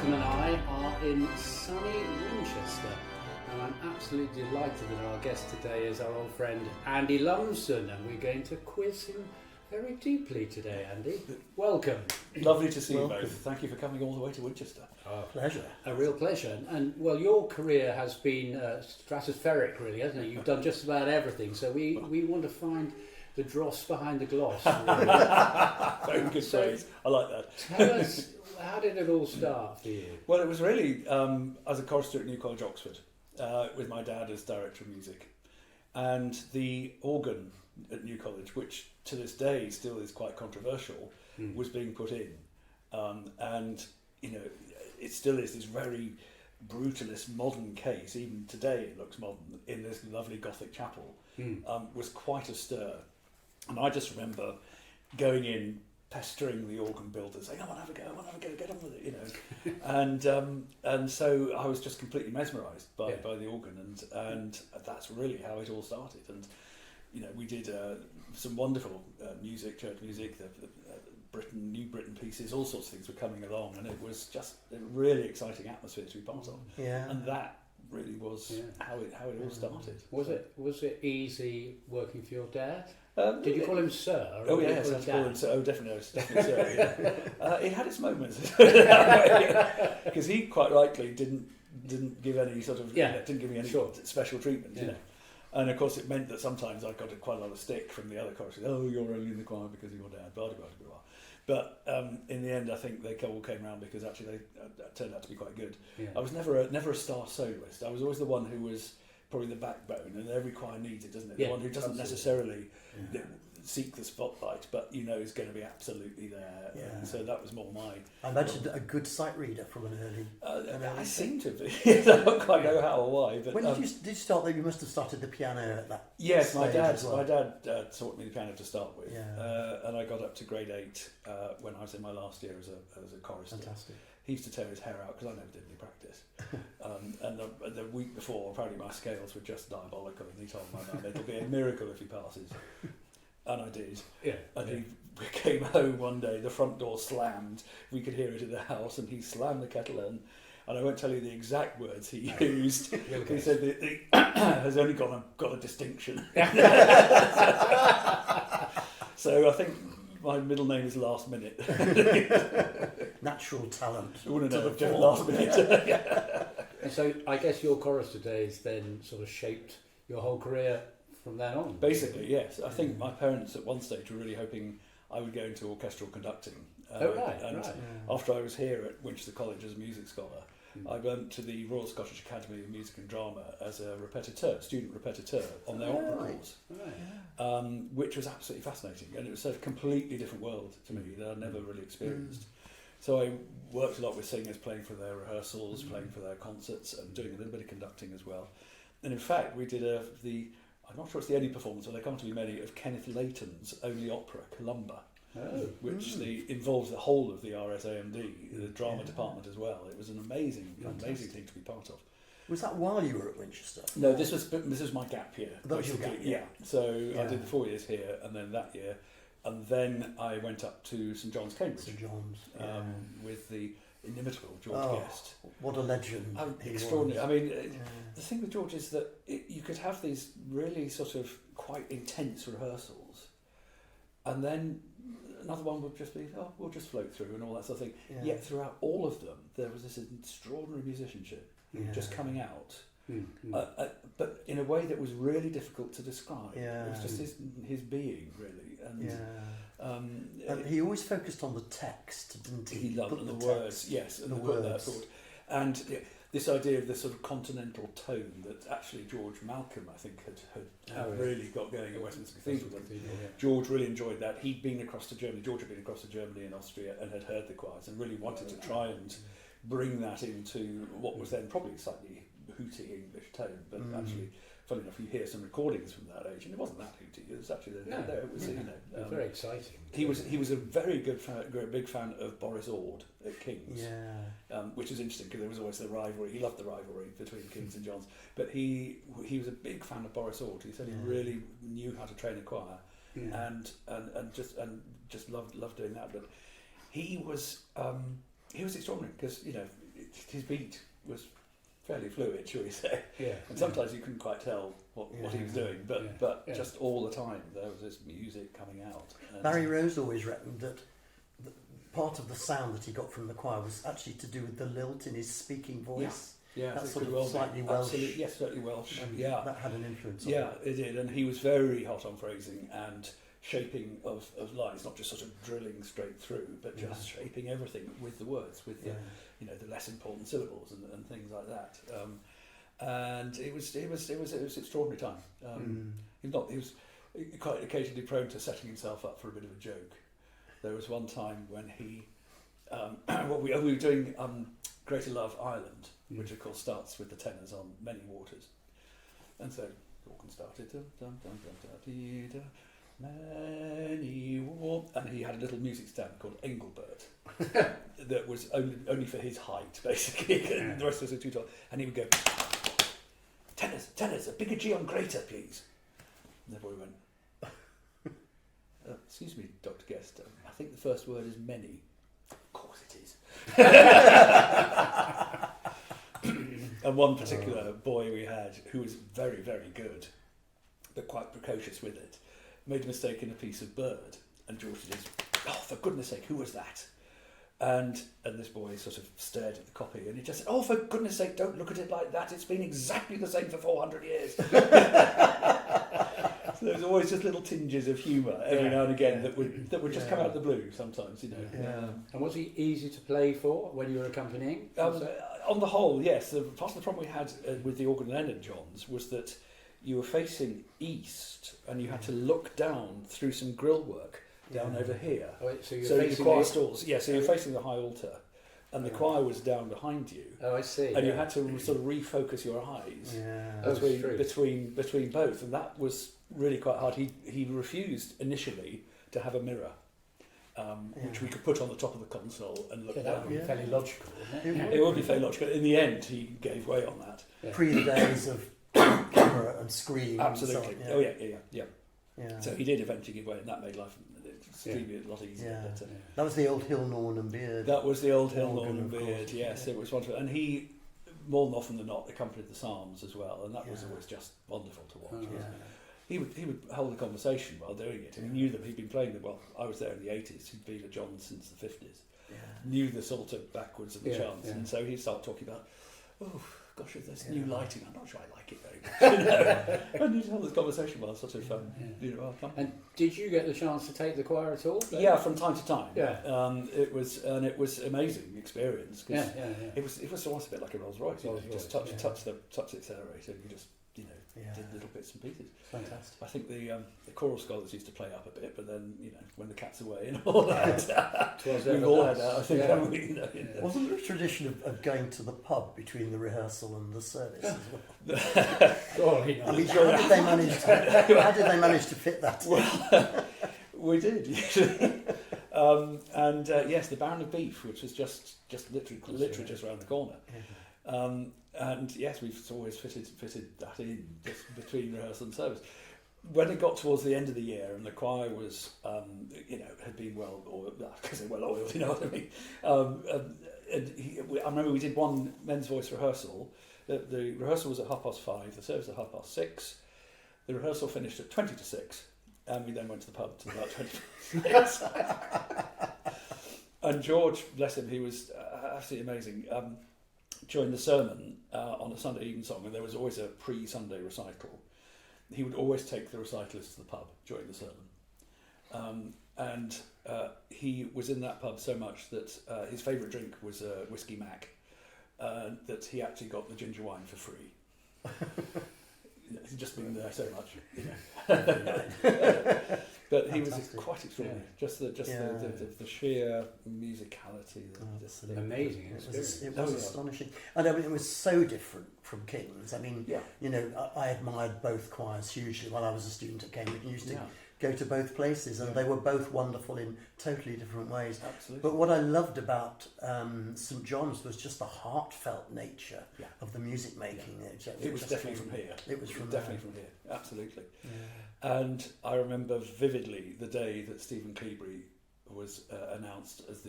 Malcolm and I are in sunny Winchester, and I'm absolutely delighted that our guest today is our old friend Andy Lumsden, and we're going to quiz him very deeply today. Andy, welcome. Lovely to see you both. Thank you for coming all the way to Winchester. Oh, pleasure. A real pleasure. And well, your career has been stratospheric, really, hasn't it? You've done just about everything, so we want to find the dross behind the gloss. Really. Very good phrase. I like that. Tell us, how did it all start for you? Well, it was really as a chorister at New College, Oxford, with my dad as director of music. And the organ at New College, which to this day still is quite controversial, was being put in. And, you know, it still is this very brutalist modern case, even today it looks modern, in this lovely Gothic chapel, was quite a stir. And I just remember going in, pestering the organ builder, saying, I want to have a go, get on with it, you know. And so I was just completely mesmerised by the organ, and that's really how it all started. And, you know, we did some wonderful music, church music, the New Britain pieces, all sorts of things were coming along, and it was just a really exciting atmosphere to be part of. Yeah. And that really was how it all started. Was it easy working for your dad? Did you call him Sir? Oh yes, I call him Sir. Oh, definitely Sir. Yeah. It had its moments because he quite rightly didn't give any sort of didn't give me any special treatment, you know. And of course, it meant that sometimes I got quite a lot of stick from the other choristers. Oh, you're only in the choir because of your dad. Blah blah blah blah. But in the end, I think they all came round because actually they turned out to be quite good. Yeah. I was never a star soloist. I was always the one who was probably the backbone, and every choir needs it, doesn't it? The one who doesn't necessarily seek the spotlight, but you know is going to be absolutely there. Yeah. And so that was more my. I imagine a good sight reader from an early. I seem to be. I don't quite know how or why. But when did you start? You must have started the piano at that. Yes, my dad taught me the piano to start with, and I got up to grade 8 when I was in my last year as a chorister. Fantastic. He used to tear his hair out because I never did any practice. And the week before, apparently my scales were just diabolical, and he told my mum it'll be a miracle if he passes. And I did. Yeah. And we came home one day, the front door slammed, we could hear it in the house, and he slammed the kettle in. And I won't tell you the exact words he used. He said the has only got a distinction. So I think my middle name is Last Minute. Natural talent. I wouldn't know, just Last Minute. And so I guess your chorister days then sort of shaped your whole career from then on. Basically, yes. I think my parents at one stage were really hoping I would go into orchestral conducting. After I was here at Winchester College as a music scholar, I went to the Royal Scottish Academy of Music and Drama as a student repetiteur on their opera course, which was absolutely fascinating, and it was a completely different world to me that I'd never really experienced. So I worked a lot with singers, playing for their rehearsals, playing for their concerts, and doing a little bit of conducting as well. And in fact, we did I'm not sure it's the only performance, but there come to be many, of Kenneth Layton's only opera, Columba, which involves the whole of the RSAMD, the drama department as well. It was an amazing thing to be part of. Was that while you were at Winchester? No, this was my gap year. That was your gap year? Yeah. So I did the 4 years here, and then that year, and then I went up to St John's, Cambridge. St John's, with the inimitable George Guest. What a legend. Extraordinary. I mean, the thing with George is that you could have these really sort of quite intense rehearsals, and then another one would just be, we'll just float through and all that sort of thing. Yeah. Yet throughout all of them, there was this extraordinary musicianship just coming out, but in a way that was really difficult to describe. Yeah. It was just his being, really. And he always focused on the text, didn't he? He loved the words, yes, and the words. And this idea of the sort of continental tone that actually George Malcolm, I think, had really got going at Westminster Cathedral. George really enjoyed that. George had been across to Germany and Austria and had heard the choirs and really wanted to try and bring that into what was then probably a slightly hooty English tone, but actually, funny enough, you hear some recordings from that age, and it wasn't that hooty. It was actually it was very exciting. He was a very big fan of Boris Ord at King's, which is interesting because there was always the rivalry. He loved the rivalry between King's and John's, but he was a big fan of Boris Ord. He said he really knew how to train a choir, and just loved doing that. But he was extraordinary because his beat was fairly fluid, shall we say? Yeah. And sometimes you couldn't quite tell what he was doing, but just all the time there was this music coming out. And Barry Rose always reckoned that part of the sound that he got from the choir was actually to do with the lilt in his speaking voice. Yeah, that's it sort could of well be. slightly Welsh. Absolutely, yes, certainly Welsh. And that had an influence. Yeah, it did, and he was very hot on phrasing and shaping of lines, not just sort of drilling straight through, but just shaping everything with the words, with the the less important syllables and things like that. And it was extraordinary time. He was quite occasionally prone to setting himself up for a bit of a joke. There was one time when he, we were doing Greater Love Ireland, which of course starts with the tenors on Many Waters, and so the organ started Many Waters, and he had a little music stand called Engelbert that was only for his height basically, and the rest of us were too tall, and he would go, tenors, a bigger G on greater, please. And everybody went, excuse me, Dr. Guest, I think the first word is many. Of course it is. And one particular boy we had, who was very, very good, but quite precocious with it, made a mistake in a piece of bird, and George did his, oh, for goodness sake, who was that? And this boy sort of stared at the copy, and he just said, oh, for goodness sake, don't look at it like that, it's been exactly the same for 400 years. So there's always just little tinges of humour every now and again that would just come out of the blue sometimes, And was he easy to play for when you were accompanying? On the whole, yes. Part of the problem we had with the organ Leonard Johns was that you were facing east, and you had to look down through some grill work down over here. Oh, so you're so facing the choir the stalls. Yeah, so you're facing the high altar, and the choir was down behind you. Oh, I see. And you had to sort of refocus your eyes between both, and that was really quite hard. He refused initially to have a mirror, which we could put on the top of the console and look down. That would be fairly logical, wouldn't it? It would be fairly logical. In the end, he gave way on that. Pre the days of camera and screen. Absolutely. And so on, Yeah. So he did eventually give way, and that made life extremely a lot easier. Yeah. But, that was the old Hill, Norn and Beard. That was the old Hill, Norn and of Beard. course. Yes, it was wonderful, and he, more than often than not, accompanied the psalms as well, and that was always just wonderful to watch. He would hold a conversation while doing it, and he knew them. He'd been playing them. Well, I was there in the 80s. He'd been a John since the 50s. Knew the Psalter backwards and the chants, and so he'd start talking about, oh gosh, if there's new lighting, I'm not sure I like it very much. And you'd have this conversation while sort of And did you get the chance to take the choir at all? Yeah, from time to time. Yeah. It was an amazing experience. Cause It was almost a bit like a Rolls Royce. You just touch the accelerator, and you just did little bits and pieces. Fantastic. I think the choral scholars used to play up a bit, but then when the cat's away and all that, we've all had that. I think haven't we? Wasn't there a tradition of going to the pub between the rehearsal and the service as well? How did they manage to fit that? Well, we did usually. Yes, the Baron of Beef, which was just literally just around the corner. And yes, we've always fitted that in just between rehearsal and service. When it got towards the end of the year and the choir was, had been well oiled, you know what I mean. I remember we did one men's voice rehearsal. The rehearsal was at 5:30, the service at 6:30. The rehearsal finished at 20 to 6, and we then went to the pub till about 20 to 6. And George, bless him, he was absolutely amazing. During the sermon on a Sunday evensong, and there was always a pre-Sunday recital, he would always take the recitalists to the pub during the sermon. And he was in that pub so much that his favourite drink was whiskey mac, that he actually got the ginger wine for free. He'd just been there so much, But he was quite extraordinary. Just the sheer musicality. Amazing experience. It was astonishing. And I mean, it was so different from King's. I mean, I admired both choirs hugely while I was a student at Cambridge and used to go to both places, and they were both wonderful in totally different ways. Absolutely. But what I loved about St John's was just the heartfelt nature of the music making. It was definitely from here. It was definitely from here. Absolutely. And I remember vividly the day that Stephen Cleobury was announced as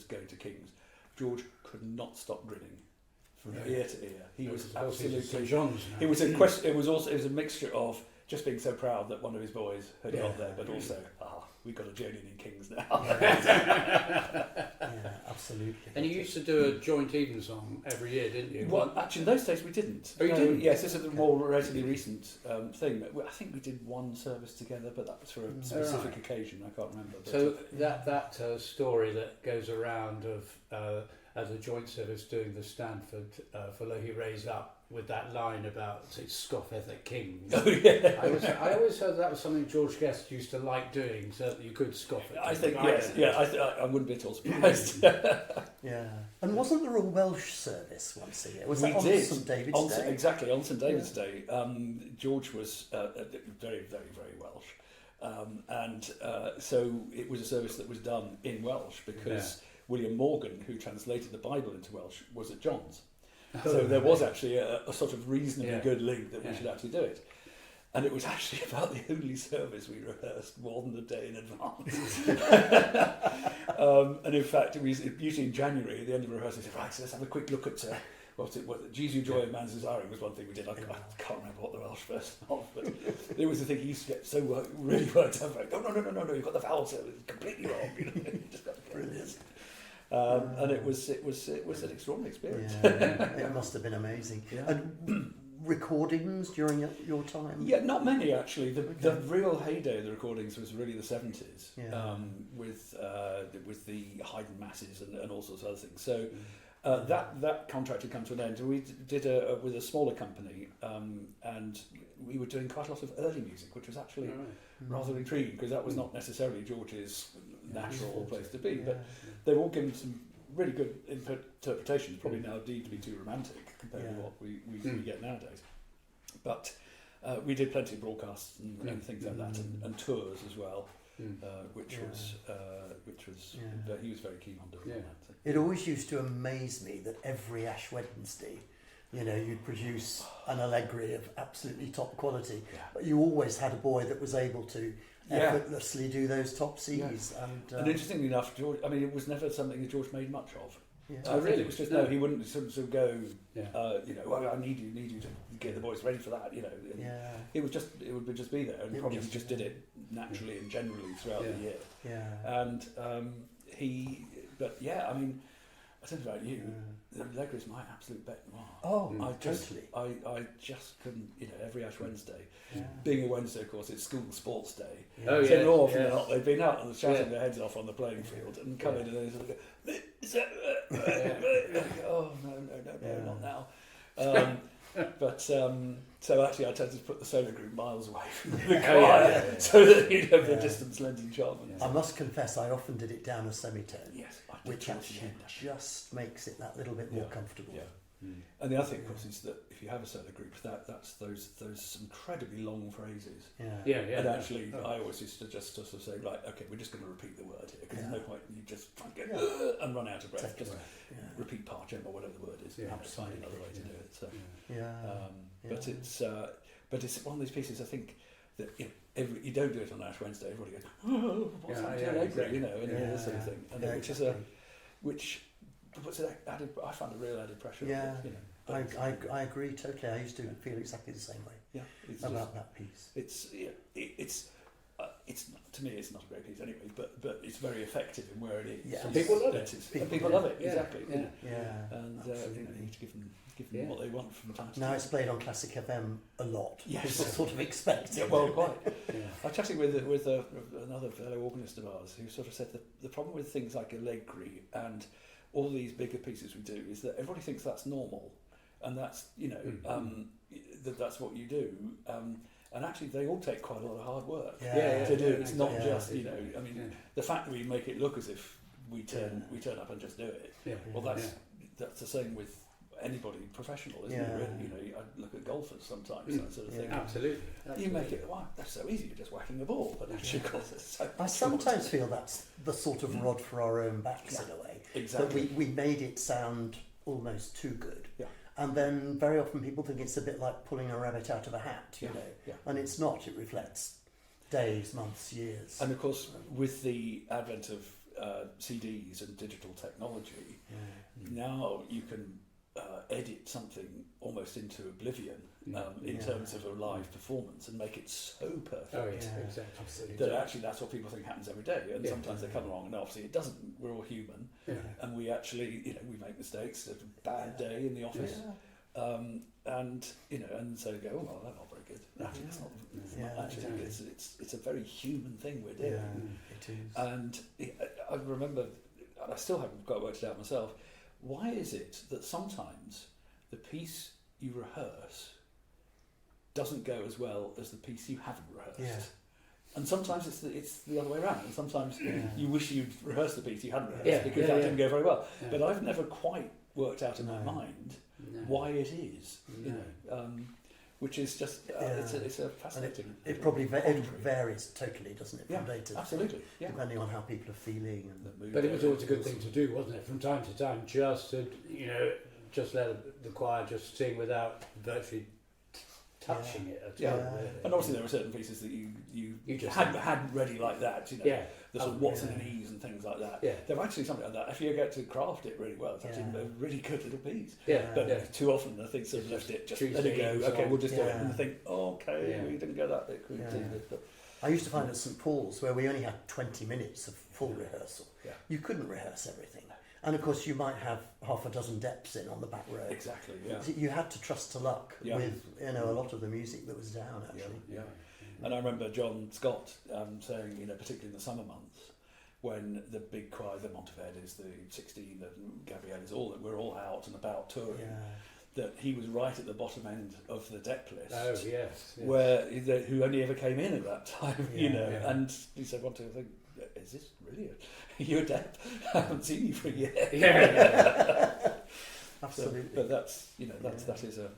going to King's, George could not stop grinning from ear to ear. He was absolutely absolutely. St John's. It was a question. It was a mixture of just being so proud that one of his boys had got there, but also, we've got a journeyman in Kings now. Yeah, absolutely. And you used to do a joint evensong every year, didn't you? Well, actually, in those days we didn't. Oh, you didn't? Yes, this is a more relatively recent thing. I think we did one service together, but that was for a specific occasion. I can't remember. But so that story that goes around of as a joint service doing the Stanford for Lo He Raised Up with that line about scoffeth at kings. Oh yeah. I always heard that was something George Guest used to like doing, so that you could scoff at. I think yes. Yeah, I wouldn't be at all surprised. Yeah. And wasn't there a Welsh service once a year? Was that on St David's Day? Exactly, on St David's Day. George was very, very, very Welsh. So it was a service that was done in Welsh because William Morgan, who translated the Bible into Welsh, was at John's. So there was actually a sort of reasonably good link that we should actually do it. And it was actually about the only service we rehearsed more than a day in advance. And in fact, it was usually in January, at the end of the rehearsal, we said, right, so let's have a quick look at Jesu Joy of Man's Desiring was one thing we did. I can't remember what the Welsh version of, but it was the thing he used to get so really worked up. Like, no, you've got the vowels there, it's completely wrong. You just got to get this. And it was an extraordinary experience. Yeah, it must have been amazing. Yeah. And recordings during your time? Yeah, not many actually. The real heyday of the recordings was really the 70s, with the Haydn masses and all sorts of other things. So that contract had come to an end. We did with a smaller company, and we were doing quite a lot of early music, which was actually rather intriguing because that was not necessarily George's natural place to be, but they were all given some really good interpretations, probably now deemed to be too romantic compared to what we get nowadays. But we did plenty of broadcasts and things like that, and tours as well, which was he was very keen on doing that. So. It always used to amaze me that every Ash Wednesday, you'd produce an Allegri of absolutely top quality, but you always had a boy that was able to effortlessly do those top C's. And interestingly enough, George, it was never something that George made much of. Yeah. I think it was just he wouldn't sort of go, well, I need you to get the boys ready for that, It would just be there, and probably just did it naturally and generally throughout the year. Yeah. And I don't know about you, the Allegri is my absolute bet noir. Oh, totally. I just couldn't, every Ash Wednesday, being a Wednesday, of course, it's school sports day. Yeah. So more often than not, they've been out and shouting their heads off on the playing field and come in and they sort of go, oh, no, not now. But so actually, I tend to put the solo group miles away from the choir, so that the distance lends enchantment. I must confess, I often did it down a semitone, which actually just makes it that little bit more comfortable. Yeah. And the other thing, of course, is that if you have a solo group, that's those incredibly long phrases. And actually, I always used to just sort of say, right, okay, we're just going to repeat the word here, because there's no point you just try and get and run out of breath. Just repeat pargem or whatever the word is. Have to find another way to do it. So, but it's one of those pieces. I think that you don't do it on Ash Wednesday. Everybody goes, what's happening? This sort of thing, and which puts an added. I find a real added pressure. Yeah, on it, I agree totally. I used to feel exactly the same way. About that piece. It's to me, it's not a great piece anyway, but it's very effective in where it is. Yeah. And people love it. People love it, exactly. And you need to give them what they want from time to time. Now it's played on Classic FM a lot. Yes, people sort of expect it. Well, quite. I was chatting with another fellow organist of ours who sort of said that the problem with things like Allegri and all these bigger pieces we do is that everybody thinks that's normal, and that's that's what you do. And actually, they all take quite a lot of hard work to do. It's not just the fact that we make it look as if we turn up and just do it. Well, that's the same with anybody professional, isn't it? Really, I look at golfers sometimes, that sort of thing. Absolutely. You make it, that's so easy. You're just whacking a ball, but actually, of course, it's so. I sometimes feel that's the sort of rod for our own backs in a way. Exactly. That we made it sound almost too good. Yeah. And then very often people think it's a bit like pulling a rabbit out of a hat, you know. Yeah. And it's not. It reflects days, months, years. And of course, with the advent of CDs and digital technology, now you can edit something almost into oblivion in terms of a live performance and make it so perfect. Oh, yeah, exactly. Absolutely. That actually that's what people think happens every day, and sometimes they come along, and obviously it doesn't. We're all human, and we actually, we make mistakes. It's a bad day in the office, and and so you go, oh well, that's not very good. Actually, it's not. Actually, it's a very human thing we're doing. It is. And I remember, and I still haven't quite worked it out myself. Why is it that sometimes the piece you rehearse doesn't go as well as the piece you haven't rehearsed? Yeah. And sometimes it's the other way around. And sometimes you wish you'd rehearsed the piece you hadn't rehearsed because that didn't go very well. Yeah. But I've never quite worked out in my mind why it is. Which is just it's a fascinating. It probably it varies totally, doesn't it, from day to day? Absolutely. Yeah. Depending on how people are feeling and the mood. But it was always a good thing to do, wasn't it? From time to time, just to just let the choir just sing without virtually touching it at all. Really. And obviously there were certain pieces that you just hadn't ready like that. The sort of what's and ease and things like that. Yeah. They're actually something like that. If you get to craft it really well, it's actually a really good little piece. Yeah. But too often I think sort of left it, just let it go. Okay, we'll just do it. And I think, we didn't go that bit. I used to find at St Paul's, where we only had 20 minutes of full rehearsal, you couldn't rehearse everything. And of course you might have half a dozen deps in on the back row. Exactly, yeah. You had to trust to luck with a lot of the music that was down, actually. Yeah. And I remember John Scott saying, particularly in the summer months, when the big choir, the Monteverdis, the 16, the Gabrielis, we're all out and about touring, that he was right at the bottom end of the dep list. Oh, yes. Where who only ever came in at that time, and he said, "One, two, I think, is this really you're dep? I haven't seen you for a year." Absolutely. But that's that is a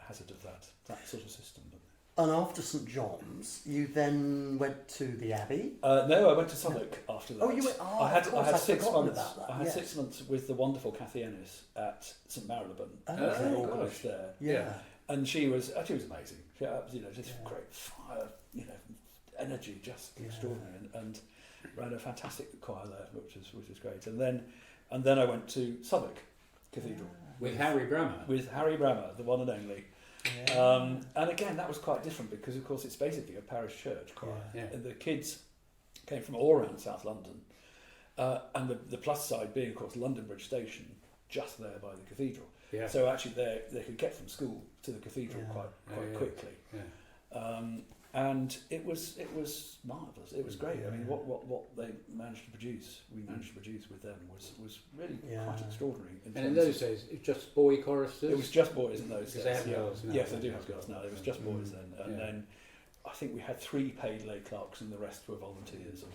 hazard of that sort of system. And after St John's, you then went to the Abbey? No, I went to Southwark after that. Oh, you went. I had 6 months. About that. I had 6 months with the wonderful Cathy Ennis at St Marylebone, the organist there. Yeah. And she was amazing. She had, just great fire, energy, just extraordinary, and ran a fantastic choir there, which was great. And then I went to Southwark Cathedral with Harry Brammer. With Harry Brammer, the one and only. Yeah. And again, that was quite different because, of course, it's basically a parish church choir. Yeah. And the kids came from all around South London. And the plus side being, of course, London Bridge Station, just there by the cathedral. Yeah. So actually they could get from school to the cathedral quite quickly. Yeah. And it was marvellous. It was great. I mean, what they managed to produce, we managed to produce with them was really quite extraordinary. And in those days, it was just boy choristers? It was just boys in those days. They have girls now. Yes, they do have girls now. It was just boys then. And then I think we had 3 paid lay clerks and the rest were volunteers.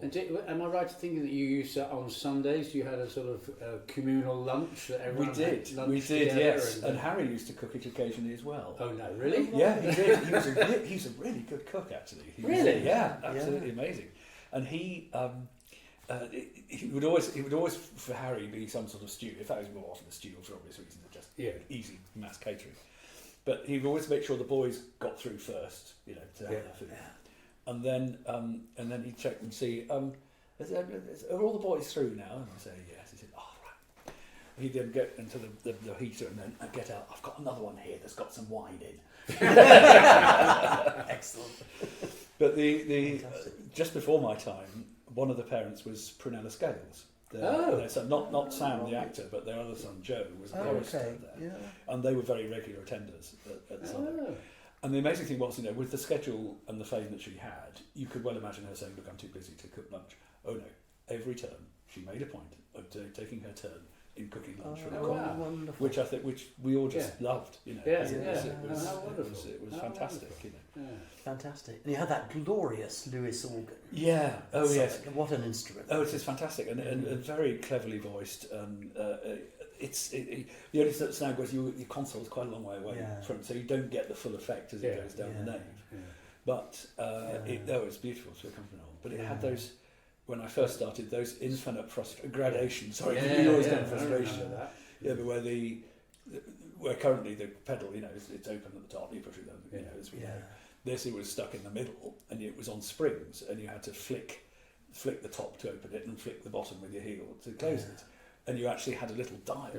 And am I right in thinking that you used on Sundays you had a sort of communal lunch that everyone had lunch we did, yes. And Harry used to cook it occasionally as well. Oh no, really? Yeah, he did. He's a really good cook, actually. Really? Absolutely amazing. And he would always for Harry be some sort of stew. In fact, it was more often a stew for obvious reasons, just easy mass catering. But he would always make sure the boys got through first, to have their food. Yeah. And then he'd check and see, are all the boys through now? And I'd say, yes. He said, oh, right. He'd then get into the heater and then get out, I've got another one here that's got some wine in. Excellent. But just before my time, one of the parents was Prunella Scales. So not Sam the actor, but their other son Joe was a chorister there, and they were very regular attenders at Southwark. And the amazing thing was, with the schedule and the fame that she had, you could well imagine her saying, "Look, I'm too busy to cook lunch." Oh no! Every term she made a point of taking her turn in cooking lunch for the choir, which we all just loved. It was fantastic. Fantastic. And you had that glorious Lewis organ. Yeah. Oh, yes. What an instrument. Oh, it is fantastic and very cleverly voiced. The only snag was your console is quite a long way away from, so you don't get the full effect as it goes down the nave. Yeah. But it was beautiful to accompany on. But it had those. When I first started, those infinite gradations. Sorry, you always get frustration. But where currently the pedal, it's open at the top, you push it down. As we know. This, it was stuck in the middle, and it was on springs, and you had to flick flick the top to open it and flick the bottom with your heel to close it. And you actually had a little dial.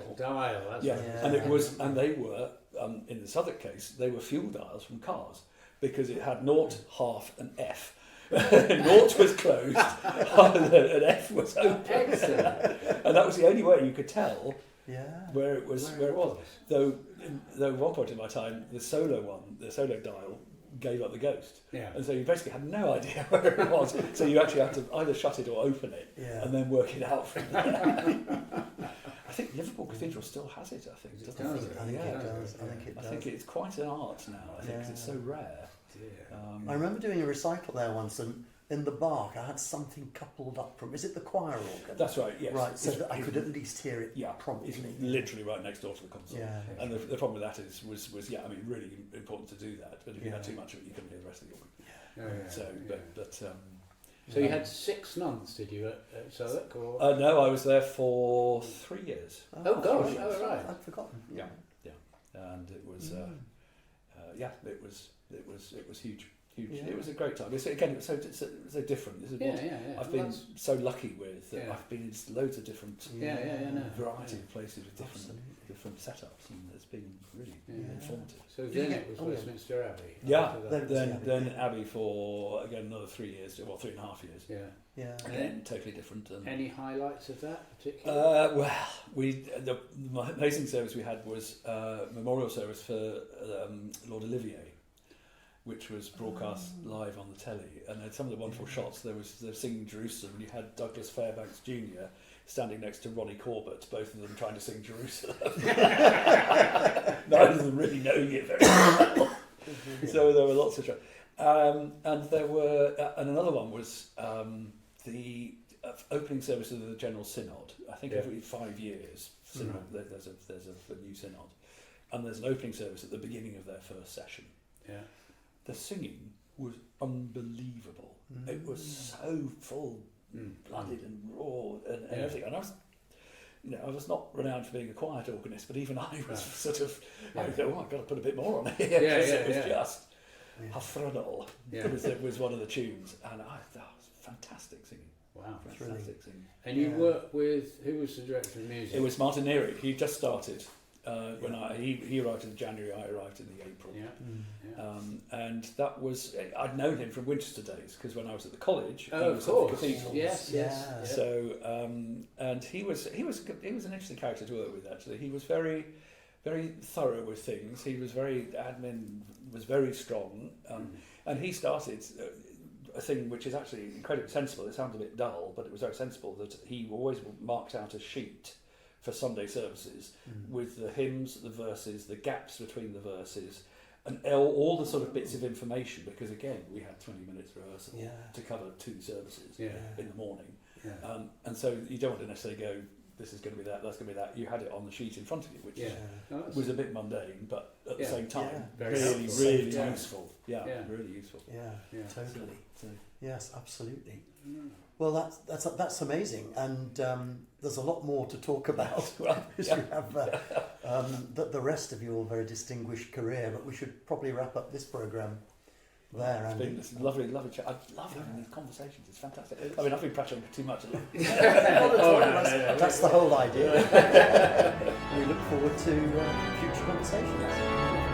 That's Yeah, right. and it was, and they were in the Southwark case, they were fuel dials from cars because it had 0, half, and F. 0 was closed, and F was open. Excellent. And that was the only way you could tell Yeah. where it was. Though at one point in my time, the solo dial gave up the ghost. Yeah. And so you basically had no idea where it was. So you actually had to either shut it or open it, and then work it out from there. I think Liverpool Cathedral still has it. I think I think it's quite an art now. I think 'cause it's so rare. I remember doing a recital there once, and in the bark I had something coupled up from. Is it the choir organ? That's right. Yes. Right, so that I could at least hear it promptly. It's literally right next door to the console. Yeah. And the problem with that was I mean, really important to do that. But if you had too much of it, you couldn't hear the rest of the organ. So you had 6 months, did you, at Southwark? Or? No, I was there for 3 years. Oh gosh! Oh right. I'd forgotten. Yeah. And it was, it was huge. Yeah. It was a great time. It's so different. I've been so lucky with that. I've been in loads of different variety of places with different setups, and it's been really informative. So then it was Westminster Abbey. Yeah, then Abbey for again another 3 years, 3.5 years. Yeah. Again, totally different. Any highlights of that particularly? The amazing service we had was memorial service for Lord Olivier, which was broadcast live on the telly, and had some of the wonderful shots. They were singing Jerusalem, and you had Douglas Fairbanks Jr. standing next to Ronnie Corbett, both of them trying to sing Jerusalem. Neither of them really knowing it very well. So there were lots of shots. And there were, and another one was the opening service of the General Synod. I think every 5 years, there's a new synod, and there's an opening service at the beginning of their first session. Yeah. The singing was unbelievable. It was so full-blooded and raw and everything. And I was not renowned for being a quiet organist, but even I was sort of, I've got to put a bit more on it. It was just Hafronal. It was one of the tunes, and that was fantastic singing. Wow, fantastic singing. And you worked with, who was the director of music? It was Martin Neary. He just started. When he arrived in January, I arrived in the April. And that was, I'd known him from Winchester days, because when I was at the college, he was at the cathedral. Yes. So, and he was an interesting character to work with. Actually, he was very, very thorough with things. He was admin was very strong, and he started a thing which is actually incredibly sensible. It sounds a bit dull, but it was very sensible. That he always marked out a sheet for Sunday services with the hymns, the verses, the gaps between the verses, and all the sort of bits of information, because again we had 20 minutes rehearsal to cover 2 services in the morning, and so you don't want to necessarily go, this is going to be that, that's going to be that. You had it on the sheet in front of you, which was a bit mundane, but at the same time really useful. Really useful. Totally. Yes, absolutely. Well, that's amazing, and there's a lot more to talk about as you have the rest of your very distinguished career. But we should probably wrap up this programme there. It's been lovely chat. I love having these conversations. It's fantastic. I mean, I've been prattling too much. That's the whole idea. We look forward to future conversations.